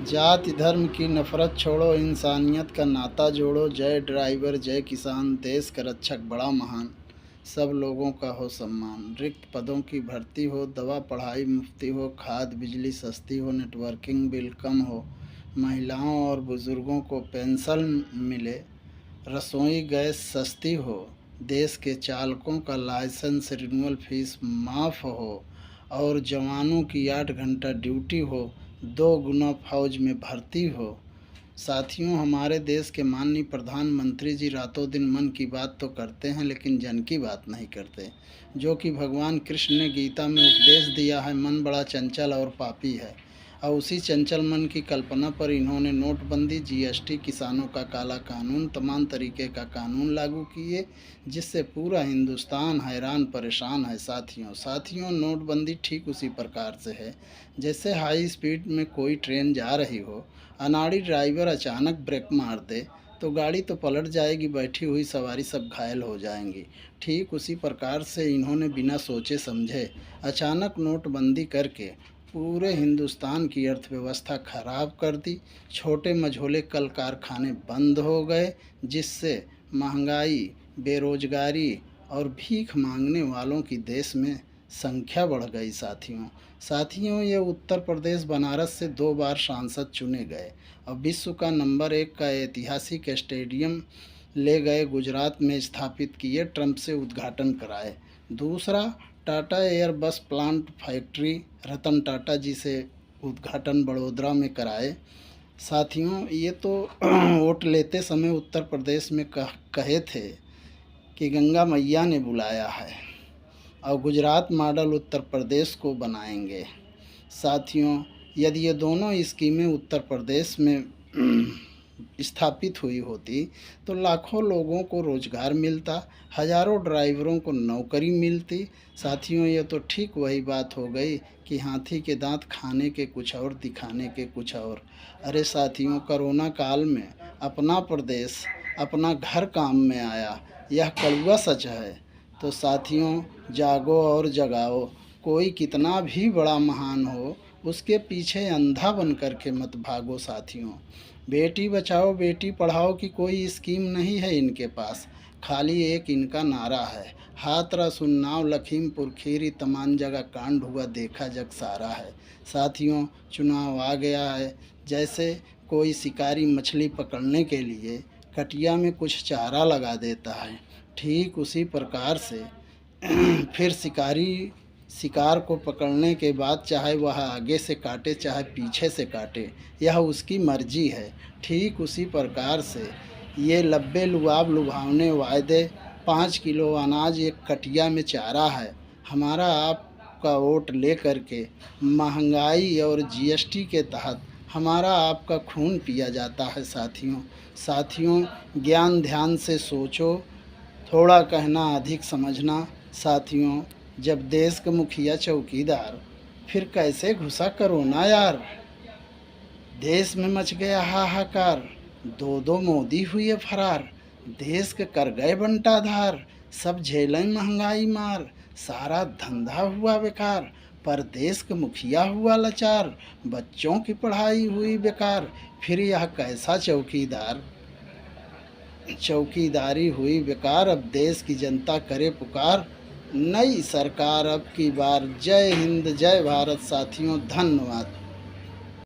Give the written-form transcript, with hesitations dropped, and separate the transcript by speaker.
Speaker 1: जाति धर्म की नफरत छोड़ो, इंसानियत का नाता जोड़ो। जय ड्राइवर जय किसान, देश का रक्षक बड़ा महान, सब लोगों का हो सम्मान। रिक्त पदों की भर्ती हो, दवा पढ़ाई मुफ्ती हो, खाद बिजली सस्ती हो, नेटवर्किंग बिल कम हो, महिलाओं और बुजुर्गों को पेंशन मिले, रसोई गैस सस्ती हो, देश के चालकों का लाइसेंस रिन्यूअल फीस माफ़ हो और जवानों की 8 घंटा ड्यूटी हो, 2 गुना फौज में भर्ती हो। साथियों, हमारे देश के माननीय प्रधानमंत्री जी रातों दिन मन की बात तो करते हैं लेकिन जन की बात नहीं करते। जो कि भगवान कृष्ण ने गीता में उपदेश दिया है, मन बड़ा चंचल और पापी है। और उसी चंचल मन की कल्पना पर इन्होंने नोटबंदी, जीएसटी, किसानों का काला कानून, तमाम तरीके का कानून लागू किए, जिससे पूरा हिंदुस्तान हैरान परेशान है। साथियों, नोटबंदी ठीक उसी प्रकार से है जैसे हाई स्पीड में कोई ट्रेन जा रही हो, अनाड़ी ड्राइवर अचानक ब्रेक मार दे तो गाड़ी तो पलट जाएगी, बैठी हुई सवारी सब घायल हो जाएंगी। ठीक उसी प्रकार से इन्होंने बिना सोचे समझे अचानक नोटबंदी करके पूरे हिंदुस्तान की अर्थव्यवस्था खराब कर दी। छोटे मझोले कल कारखाने बंद हो गए, जिससे महंगाई, बेरोजगारी और भीख मांगने वालों की देश में संख्या बढ़ गई। साथियों, ये उत्तर प्रदेश बनारस से 2 बार सांसद चुने गए और विश्व का नंबर 1 का ऐतिहासिक स्टेडियम ले गए, गुजरात में स्थापित किए, ट्रंप से उद्घाटन कराए। दूसरा, टाटा एयर बस प्लांट फैक्ट्री रतन टाटा जी से उद्घाटन बड़ोदरा में कराए। साथियों, ये तो वोट लेते समय उत्तर प्रदेश में कहे थे कि गंगा मैया ने बुलाया है और गुजरात मॉडल उत्तर प्रदेश को बनाएंगे। साथियों, यदि ये दोनों स्कीमें उत्तर प्रदेश में स्थापित हुई होती तो लाखों लोगों को रोज़गार मिलता, हज़ारों ड्राइवरों को नौकरी मिलती। साथियों, ये तो ठीक वही बात हो गई कि हाथी के दांत खाने के कुछ और, दिखाने के कुछ और। अरे साथियों, कोरोना काल में अपना प्रदेश अपना घर काम में आया, यह कड़वा सच है। तो साथियों, जागो और जगाओ। कोई कितना भी बड़ा महान हो, उसके पीछे अंधा बन कर के मत भागो। साथियों, बेटी बचाओ बेटी पढ़ाओ की कोई स्कीम नहीं है इनके पास, खाली एक इनका नारा है, हाथरा सुन्नाव लखीमपुर खीरी, तमाम जगह कांड हुआ देखा जग सारा है। साथियों, चुनाव आ गया है, जैसे कोई शिकारी मछली पकड़ने के लिए कटिया में कुछ चारा लगा देता है, ठीक उसी प्रकार से फिर शिकारी शिकार को पकड़ने के बाद चाहे वह आगे से काटे चाहे पीछे से काटे, यह उसकी मर्जी है। ठीक उसी प्रकार से ये लब्बे लुआब लुभावने वायदे, 5 किलो अनाज एक कटिया में चारा है, हमारा आपका वोट ले करके महंगाई और जीएसटी के तहत हमारा आपका खून पिया जाता है। साथियों, ज्ञान ध्यान से सोचो, थोड़ा कहना अधिक समझना। साथियों, जब देश का मुखिया चौकीदार, फिर कैसे घुसा कोरोना यार, देश में मच गया हाहाकार, 2 मोदी हुए फरार, देश के कर गए बंटाधार, सब झेलें महंगाई मार, सारा धंधा हुआ बेकार, पर देश का मुखिया हुआ लाचार, बच्चों की पढ़ाई हुई बेकार, फिर यह कैसा चौकीदारी हुई बेकार। अब देश की जनता करे पुकार, नई सरकार अब की बार, जय हिंद जय भारत। साथियों, धन्यवाद।